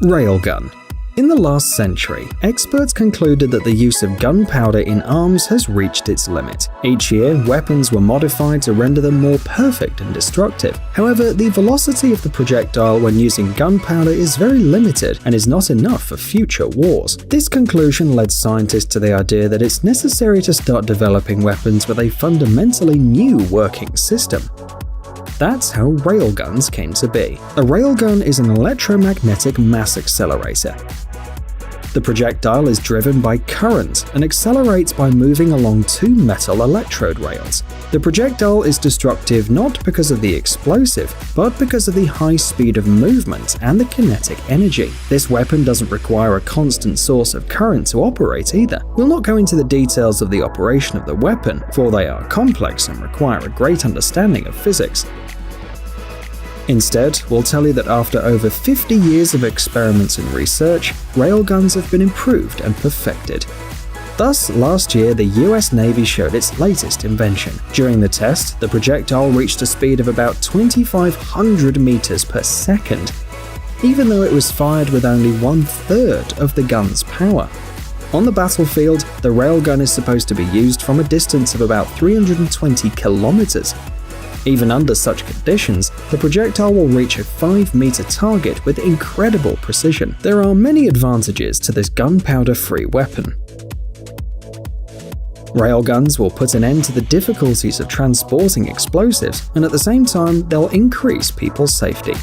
Railgun. In the last century, experts concluded that the use of gunpowder in arms has reached its limit. Each year, weapons were modified to render them more perfect and destructive. However, the velocity of the projectile when using gunpowder is very limited and is not enough for future wars. This conclusion led scientists to the idea that it's necessary to start developing weapons with a fundamentally new working system. That's how railguns came to be. A railgun is an electromagnetic mass accelerator. The projectile is driven by current and accelerates by moving along two metal electrode rails. The projectile is destructive not because of the explosive, but because of the high speed of movement and the kinetic energy. This weapon doesn't require a constant source of current to operate either. We'll not go into the details of the operation of the weapon, for they are complex and require a great understanding of physics. Instead, we'll tell you that after over 50 years of experiments and research, railguns have been improved and perfected. Thus, last year, the US Navy showed its latest invention. During the test, the projectile reached a speed of about 2,500 meters per second, even though it was fired with only 1/3 of the gun's power. On the battlefield, the railgun is supposed to be used from a distance of about 320 kilometers. Even under such conditions, the projectile will reach a 5-meter target with incredible precision. There are many advantages to this gunpowder-free weapon. Railguns will put an end to the difficulties of transporting explosives, and at the same time, they'll increase people's safety.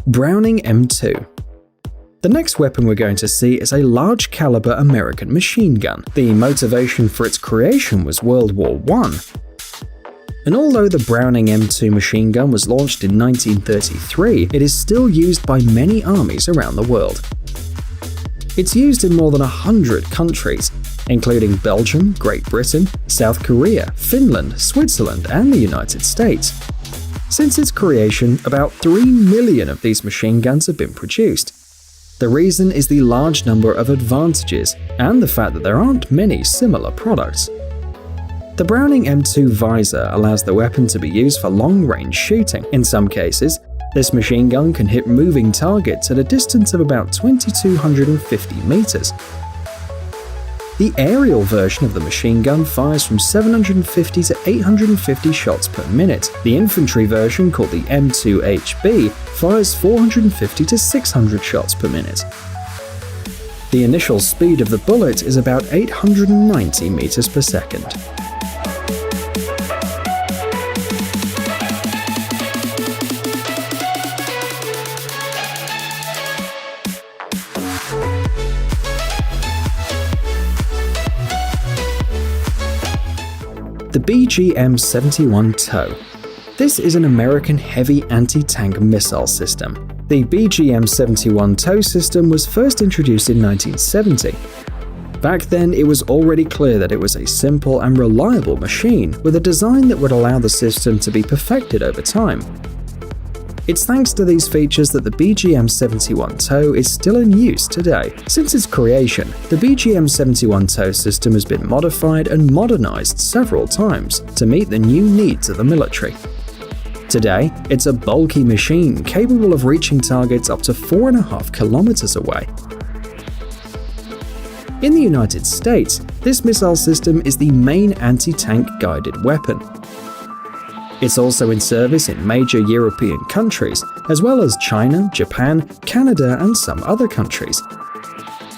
Browning M2. The next weapon we're going to see is a large-caliber American machine gun. The motivation for its creation was World War I. And although the Browning M2 machine gun was launched in 1933, it is still used by many armies around the world. It's used in more than 100 countries, including Belgium, Great Britain, South Korea, Finland, Switzerland, and the United States. Since its creation, about 3 million of these machine guns have been produced. The reason is the large number of advantages and the fact that there aren't many similar products. The Browning M2 visor allows the weapon to be used for long-range shooting. In some cases, this machine gun can hit moving targets at a distance of about 2,250 meters. The aerial version of the machine gun fires from 750 to 850 shots per minute. The infantry version, called the M2HB, fires 450 to 600 shots per minute. The initial speed of the bullet is about 890 meters per second. The BGM-71 TOW. This is an American heavy anti-tank missile system. The BGM-71 TOW system was first introduced in 1970. Back then, it was already clear that it was a simple and reliable machine with a design that would allow the system to be perfected over time. It's thanks to these features that the BGM-71 TOW is still in use today. Since its creation, the BGM-71 TOW system has been modified and modernized several times to meet the new needs of the military. Today, it's a bulky machine capable of reaching targets up to 4.5 kilometers away. In the United States, this missile system is the main anti-tank guided weapon. It's also in service in major European countries, as well as China, Japan, Canada, and some other countries.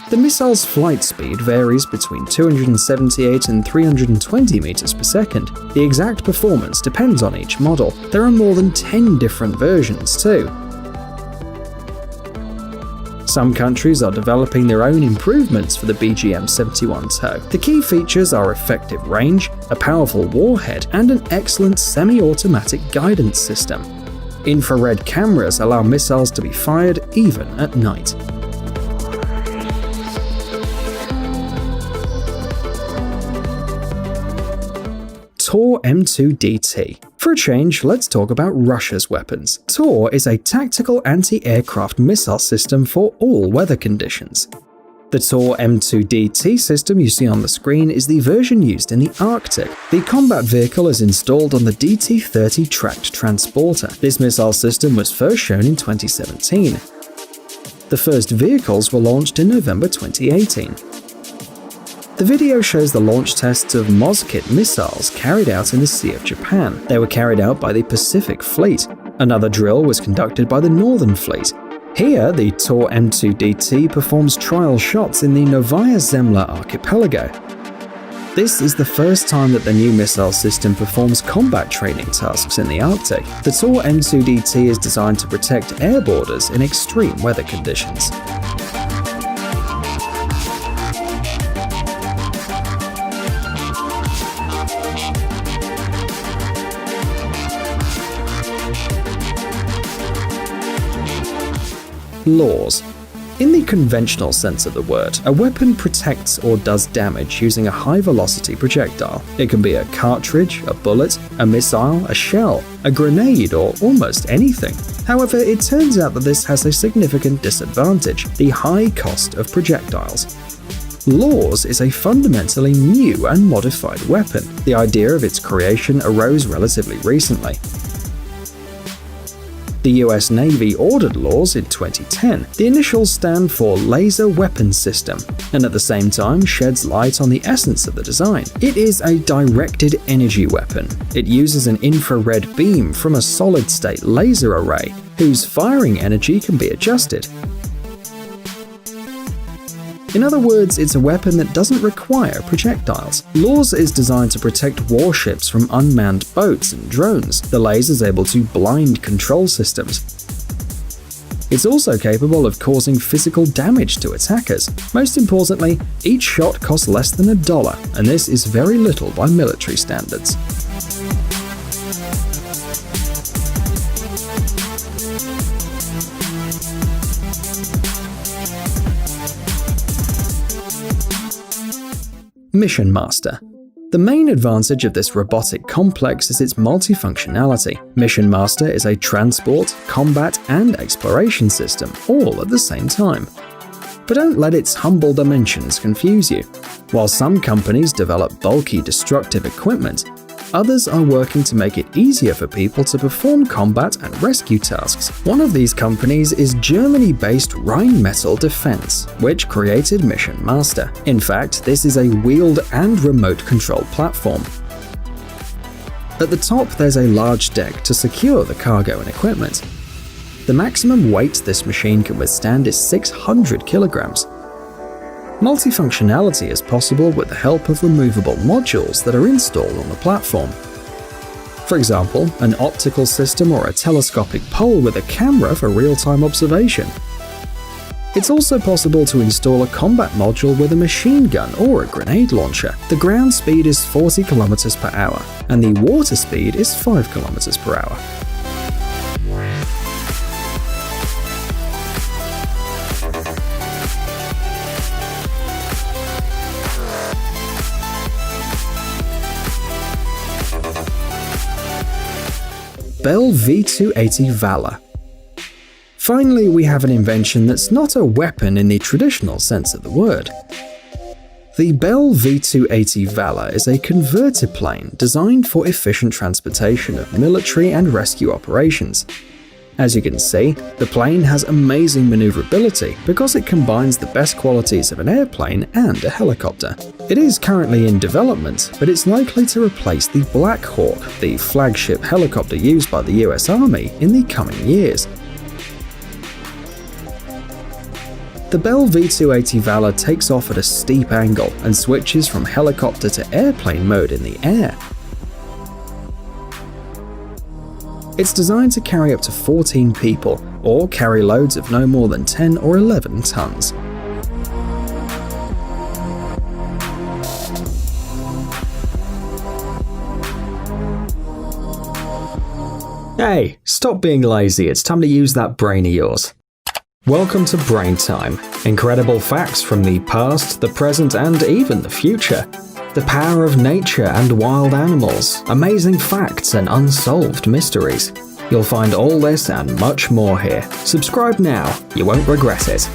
The missile's flight speed varies between 278 and 320 meters per second. The exact performance depends on each model. There are more than 10 different versions too. Some countries are developing their own improvements for the BGM-71 TOW. The key features are effective range, a powerful warhead, and an excellent semi-automatic guidance system. Infrared cameras allow missiles to be fired even at night. Tor M2DT. For a change, let's talk about Russia's weapons. Tor is a tactical anti-aircraft missile system for all weather conditions. The Tor M2DT system you see on the screen is the version used in the Arctic. The combat vehicle is installed on the DT-30 tracked transporter. This missile system was first shown in 2017. The first vehicles were launched in November 2018. The video shows the launch tests of Moskit missiles carried out in the Sea of Japan. They were carried out by the Pacific Fleet. Another drill was conducted by the Northern Fleet. Here, the Tor M2DT performs trial shots in the Novaya Zemlya archipelago. This is the first time that the new missile system performs combat training tasks in the Arctic. The Tor M2DT is designed to protect air borders in extreme weather conditions. Laws. In the conventional sense of the word, a weapon protects or does damage using a high-velocity projectile. It can be a cartridge, a bullet, a missile, a shell, a grenade, or almost anything. However, it turns out that this has a significant disadvantage: the high cost of projectiles. Laws is a fundamentally new and modified weapon. The idea of its creation arose relatively recently. The US Navy ordered Laws in 2010. The initials stand for Laser Weapon System, and at the same time sheds light on the essence of the design. It is a directed energy weapon. It uses an infrared beam from a solid-state laser array, whose firing energy can be adjusted. In other words, it's a weapon that doesn't require projectiles. Laws is designed to protect warships from unmanned boats and drones. The laser is able to blind control systems. It's also capable of causing physical damage to attackers. Most importantly, each shot costs less than $1, and this is very little by military standards. Mission Master. The main advantage of this robotic complex is its multifunctionality. Mission Master is a transport, combat, and exploration system, all at the same time. But don't let its humble dimensions confuse you. While some companies develop bulky, destructive equipment, others are working to make it easier for people to perform combat and rescue tasks. One of these companies is Germany-based Rheinmetall Defense, which created Mission Master. In fact, this is a wheeled and remote-controlled platform. At the top, there's a large deck to secure the cargo and equipment. The maximum weight this machine can withstand is 600 kilograms. Multifunctionality is possible with the help of removable modules that are installed on the platform. For example, an optical system or a telescopic pole with a camera for real-time observation. It's also possible to install a combat module with a machine gun or a grenade launcher. The ground speed is 40 km per hour, and the water speed is 5 km per hour. Bell V280 Valor. Finally, we have an invention that's not a weapon in the traditional sense of the word. The Bell V280 Valor is a converter plane designed for efficient transportation of military and rescue operations. As you can see, the plane has amazing maneuverability because it combines the best qualities of an airplane and a helicopter. It is currently in development, but it's likely to replace the Black Hawk, the flagship helicopter used by the US Army, in the coming years. The Bell V280 Valor takes off at a steep angle and switches from helicopter to airplane mode in the air. It's designed to carry up to 14 people, or carry loads of no more than 10 or 11 tons. Hey, stop being lazy, it's time to use that brain of yours. Welcome to Brain Time. Incredible facts from the past, the present, and even the future. The power of nature and wild animals, amazing facts and unsolved mysteries. You'll find all this and much more here. Subscribe now, you won't regret it.